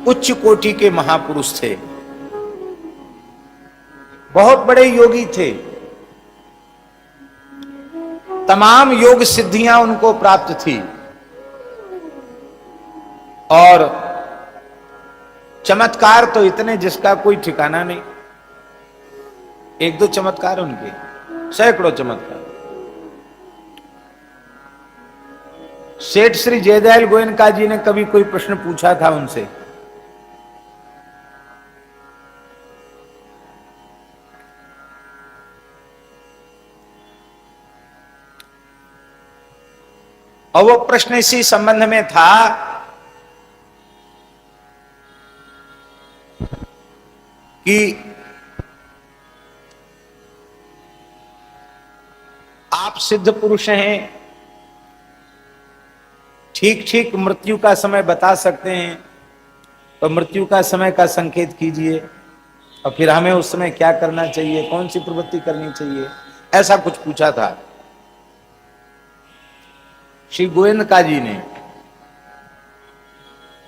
उच्च कोटि के महापुरुष थे, बहुत बड़े योगी थे, तमाम योग सिद्धियां उनको प्राप्त थी और चमत्कार तो इतने जिसका कोई ठिकाना नहीं। एक दो चमत्कार उनके, सैकड़ों चमत्कार। सेठ श्री जयदयाल गोयनका जी ने कभी कोई प्रश्न पूछा था उनसे, और वो प्रश्न इसी संबंध में था कि आप सिद्ध पुरुष हैं, ठीक ठीक मृत्यु का समय बता सकते हैं, तो मृत्यु का समय का संकेत कीजिए और फिर हमें उस समय क्या करना चाहिए, कौन सी प्रवृत्ति करनी चाहिए, ऐसा कुछ पूछा था श्री गोविंदका जी ने।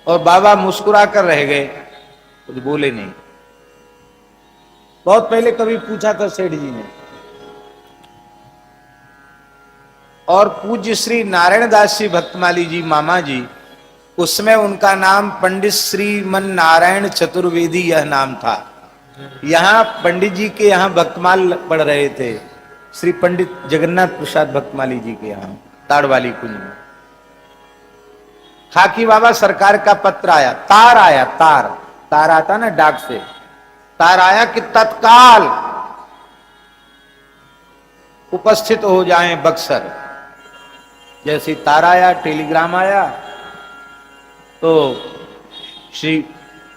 और बाबा मुस्कुरा कर रह गए, कुछ बोले नहीं। बहुत पहले कभी पूछा था सेठ जी ने। और पूज्य श्री नारायण दास जी भक्तमाली जी मामा जी, उसमें उनका नाम पंडित श्रीमन नारायण चतुर्वेदी यह नाम था। यहाँ पंडित जी के यहाँ भक्तमाल पढ़ रहे थे, श्री पंडित जगन्नाथ प्रसाद भक्तमाली जी के यहाँ ताड़वाली कुंज में। खाकी बाबा सरकार का पत्र आया, तार आया, तार आता ना डाक से, तार आया कि तत्काल उपस्थित हो जाएं बक्सर। जैसे तार आया, टेलीग्राम आया, तो श्री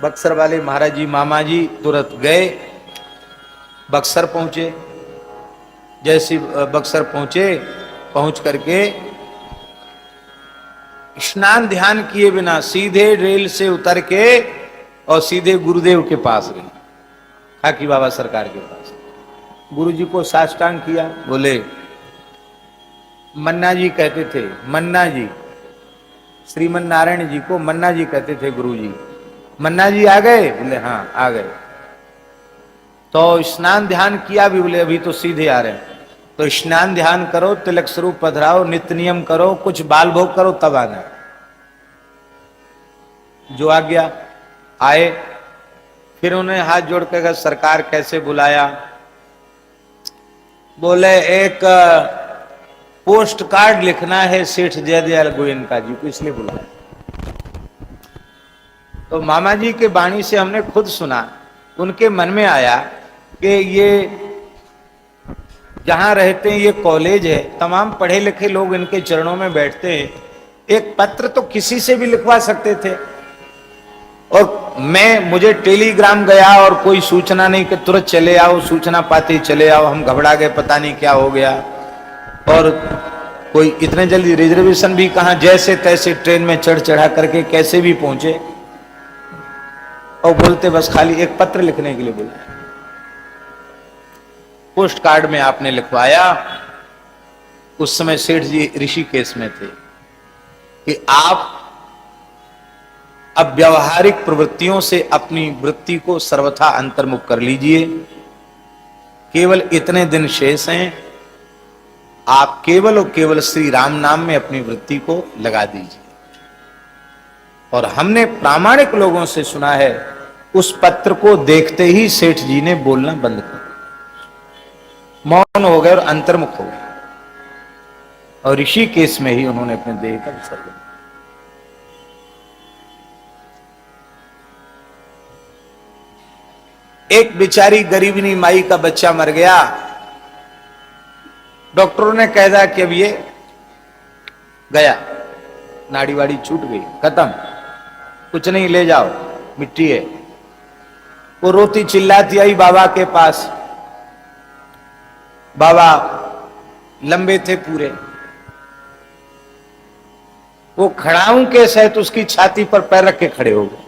बक्सर वाले महाराज जी मामा जी तुरंत गए, बक्सर पहुंचे। जैसे बक्सर पहुंचे, पहुंच करके स्नान ध्यान किए बिना सीधे रेल से उतर के और सीधे गुरुदेव के पास गए, खाकी बाबा सरकार के पास। गुरु जी को साष्टांग किया, बोले मन्ना जी कहते थे, मन्ना जी, श्रीमन नारायण जी को मन्ना जी कहते थे गुरु जी। मन्ना जी आ गए? बोले हाँ आ गए। तो स्नान ध्यान किया भी? बोले अभी तो सीधे आ रहे हैं। तो स्नान ध्यान करो, तिलक स्वरूप पधराओ, नित्य नियम करो, कुछ बाल भोग करो, तब आना। जो आ गया, आए। फिर उन्हें हाथ जोड़ कर सरकार कैसे बुलाया? बोले एक पोस्ट कार्ड लिखना है सेठ जयदयाल गोयनका जी को, इसलिए बुलाया। तो मामा जी के वाणी से हमने खुद सुना, उनके मन में आया कि ये जहां रहते हैं ये कॉलेज है, तमाम पढ़े लिखे लोग इनके चरणों में बैठते हैं, एक पत्र तो किसी से भी लिखवा सकते थे। और मुझे टेलीग्राम गया और कोई सूचना नहीं कि तुरंत चले आओ, सूचना पाते चले आओ। हम घबरा गए, पता नहीं क्या हो गया। और कोई इतने जल्दी रिजर्वेशन भी कहां, जैसे तैसे ट्रेन में चढ़ चढ़ा करके कैसे भी पहुंचे। और बोलते बस खाली एक पत्र लिखने के लिए बोला। पोस्ट कार्ड में आपने लिखवाया, उस समय सेठ जी ऋषिकेश में थे, कि आप अब व्यवहारिक प्रवृत्तियों से अपनी वृत्ति को सर्वथा अंतर्मुख कर लीजिए। केवल इतने दिन शेष हैं, आप केवल और केवल श्री राम नाम में अपनी वृत्ति को लगा दीजिए। और हमने प्रामाणिक लोगों से सुना है, उस पत्र को देखते ही सेठ जी ने बोलना बंद कर, मौन हो गए और अंतर्मुख हो गए। और ऋषिकेश में ही उन्होंने अपने देह का विसर्जन। एक बेचारी गरीबनी माई का बच्चा मर गया। डॉक्टरों ने कह दिया कि अब ये गया, नाड़ी वाड़ी छूट गई, खत्म, कुछ नहीं, ले जाओ, मिट्टी है। वो रोती चिल्लाती आई बाबा के पास। बाबा लंबे थे पूरे, वो खड़ाऊं के सहित उसकी छाती पर पैर रख के खड़े हो गए।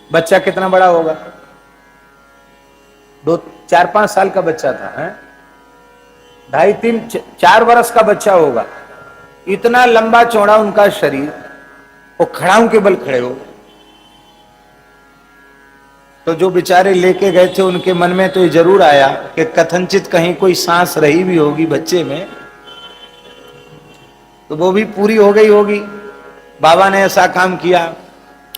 बच्चा कितना बड़ा होगा? 2-4-5 साल का बच्चा था, है 2.5-3-4 वर्ष का बच्चा होगा। इतना लंबा चौड़ा उनका शरीर वो खड़ाऊ के बल खड़े हो। तो जो बेचारे लेके गए थे उनके मन में तो ये जरूर आया कि कथनचित कहीं कोई सांस रही भी होगी बच्चे में, तो वो भी पूरी हो गई होगी। बाबा ने ऐसा काम किया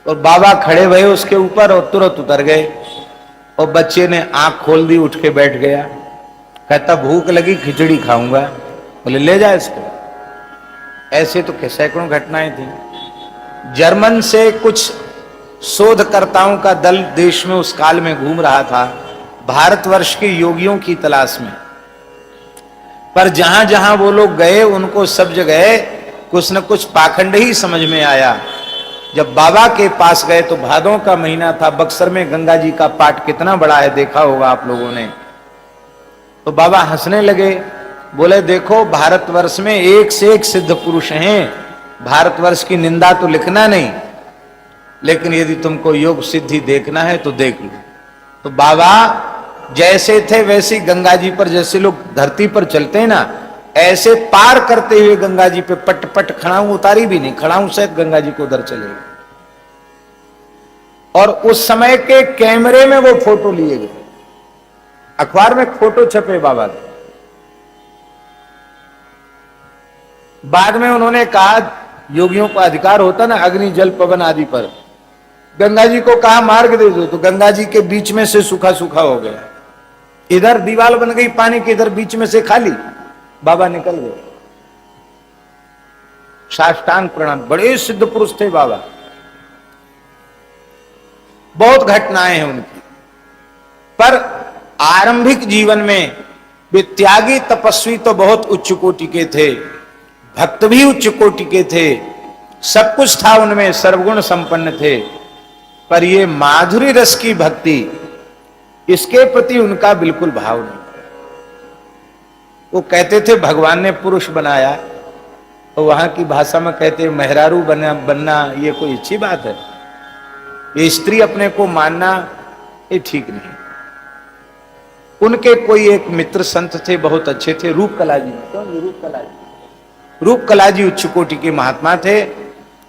और बाबा खड़े भये उसके ऊपर और तुरंत उतर गए और बच्चे ने आंख खोल दी, उठ के बैठ गया। कहता भूख लगी, खिचड़ी खाऊंगा। बोले ले जा इसको। ऐसे तो सैकड़ों घटनाएं थी। जर्मन से कुछ शोधकर्ताओं का दल देश में उस काल में घूम रहा था भारतवर्ष के योगियों की तलाश में। पर जहां जहां वो लोग गए उनको सब जगह कुछ न कुछ पाखंड ही समझ में आया। जब बाबा के पास गए तो भादों का महीना था, बक्सर में गंगा जी का पाट कितना बड़ा है देखा होगा आप लोगों ने। तो बाबा हंसने लगे, बोले देखो भारतवर्ष में एक से एक सिद्ध पुरुष हैं, भारतवर्ष की निंदा तो लिखना नहीं, लेकिन यदि तुमको योग सिद्धि देखना है तो देख लो। तो बाबा जैसे थे वैसे गंगा जी पर, जैसे लोग धरती पर चलते हैं ना, ऐसे पार करते हुए गंगा जी पे पट पट, खड़ाऊ उतारी भी नहीं, खड़ाऊ से गंगा जी को उधर चले गए। और उस समय के कैमरे में वो फोटो लिए गए, अखबार में फोटो छपे बाबा के। बाद में उन्होंने कहा, योगियों का अधिकार होता ना अग्नि जल पवन आदि पर, गंगा जी को कहा मार्ग दे दो, तो गंगा जी के बीच में से सूखा सूखा हो गया। इधर दीवार बन गई पानी की, इधर बीच में से खाली, बाबा निकल गए। साष्टांग प्रणाम, बड़े सिद्ध पुरुष थे बाबा। बहुत घटनाएं हैं उनकी, पर आरंभिक जीवन में वे त्यागी तपस्वी तो बहुत उच्च कोटि के थे, भक्त भी उच्च कोटि के थे, सब कुछ था उनमें, सर्वगुण संपन्न थे। पर ये माधुरी रस की भक्ति, इसके प्रति उनका बिल्कुल भाव नहीं। वो कहते थे भगवान ने पुरुष बनाया, तो वहां की भाषा में कहते मेहरारू बनना ये कोई अच्छी बात है? ये स्त्री अपने को मानना ये ठीक नहीं। उनके कोई एक मित्र संत थे, बहुत अच्छे थे, रूपकला जी। कौन? रूपकला जी। रूपकला जी उच्च कोटि के महात्मा थे।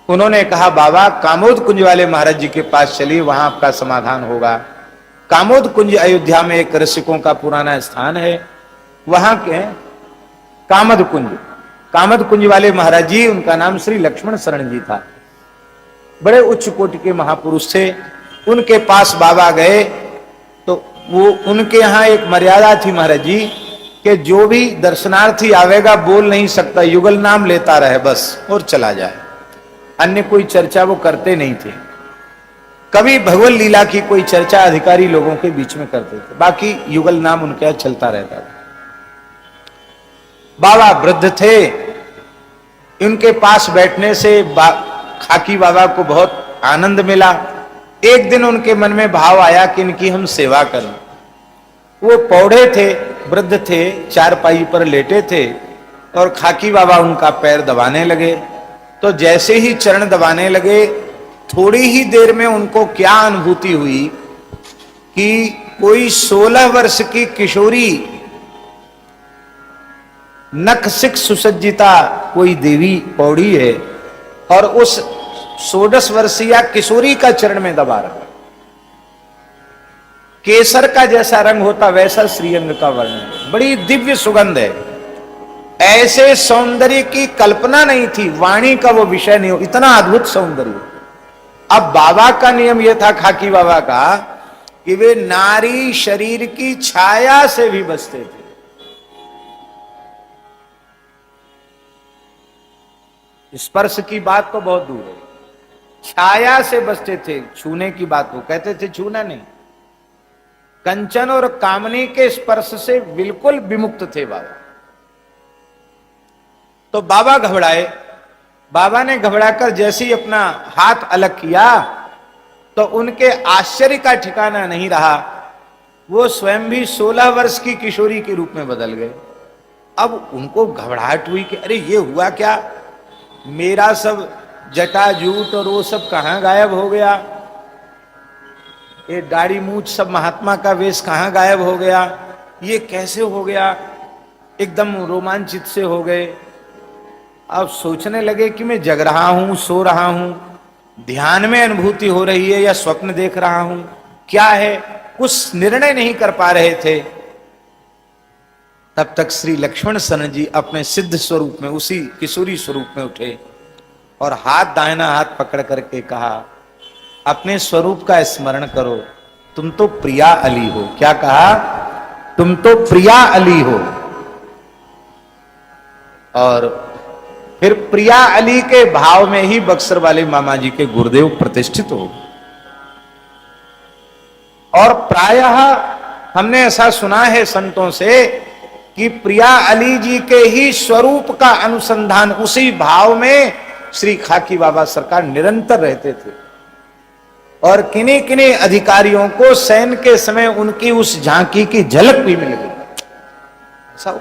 उन्होंने कहा बाबा कामोद कुंज वाले महाराज जी के पास चलिए, वहां आपका समाधान होगा। कामोद कुंज अयोध्या में एक ऋषिकों का पुराना स्थान है, वहां के कामद कुंज, कामद कुंज वाले महाराज जी, उनका नाम श्री लक्ष्मण शरण जी था, बड़े उच्च कोटि के महापुरुष थे। उनके पास बाबा गए तो वो उनके यहाँ एक मर्यादा थी महाराज जी कि जो भी दर्शनार्थी आवेगा बोल नहीं सकता, युगल नाम लेता रहे बस और चला जाए, अन्य कोई चर्चा वो करते नहीं थे। कभी भगवत लीला की कोई चर्चा अधिकारी लोगों के बीच में करते थे, बाकी युगल नाम उनके यहाँ चलता रहता था। बाबा वृद्ध थे, इनके पास बैठने से खाकी बाबा को बहुत आनंद मिला। एक दिन उनके मन में भाव आया कि इनकी हम सेवा करें। वो पौड़े थे, वृद्ध थे, चारपाई पर लेटे थे और खाकी बाबा उनका पैर दबाने लगे। तो जैसे ही चरण दबाने लगे, थोड़ी ही देर में उनको क्या अनुभूति हुई कि कोई 16 वर्ष की किशोरी, नख सिख सुसज्जिता कोई देवी पौड़ी है और उस 16 वर्षीय किशोरी का चरण में दबा रहा। केसर का जैसा रंग होता वैसा श्रीअंग का वर्णन, बड़ी दिव्य सुगंध है। ऐसे सौंदर्य की कल्पना नहीं थी, वाणी का वो विषय नहीं हो, इतना अद्भुत सौंदर्य। अब बाबा का नियम यह था, खाकी बाबा का, कि वे नारी शरीर की छाया से भी बचते थे। स्पर्श की बात तो बहुत दूर है, छाया से बचते थे। छूने की बात वो कहते थे छूना नहीं, कंचन और कामनी के स्पर्श से बिल्कुल विमुक्त थे बाबा। तो बाबा घबराए। बाबा ने घबराकर जैसे ही अपना हाथ अलग किया तो उनके आश्चर्य का ठिकाना नहीं रहा। वो स्वयं भी 16 वर्ष की किशोरी के रूप में बदल गए। अब उनको घबराहट हुई कि अरे ये हुआ क्या, मेरा सब जटा जूट और वो सब कहां गायब हो गया, ये दाढ़ी मूछ सब महात्मा का वेश कहां गायब हो गया, ये कैसे हो गया। एकदम रोमांचित से हो गए। अब सोचने लगे कि मैं जग रहा हूं, सो रहा हूं, ध्यान में अनुभूति हो रही है या स्वप्न देख रहा हूं, क्या है, कुछ निर्णय नहीं कर पा रहे थे। तब तक श्री लक्ष्मण सन जी अपने सिद्ध स्वरूप में, उसी किशोरी स्वरूप में उठे और हाथ, दाहिना हाथ पकड़ करके कहा, अपने स्वरूप का स्मरण करो, तुम तो प्रिया अली हो। क्या कहा? तुम तो प्रिया अली हो। और फिर प्रिया अली के भाव में ही बक्सर वाले मामा जी के गुरुदेव प्रतिष्ठित हो। और प्रायः हमने ऐसा सुना है संतों से कि प्रिया अली जी के ही स्वरूप का अनुसंधान, उसी भाव में श्री खाकी बाबा सरकार निरंतर रहते थे। और किन्हीं किन्हीं अधिकारियों को सैन के समय उनकी उस झांकी की झलक भी मिल गई। ऐसा हुआ।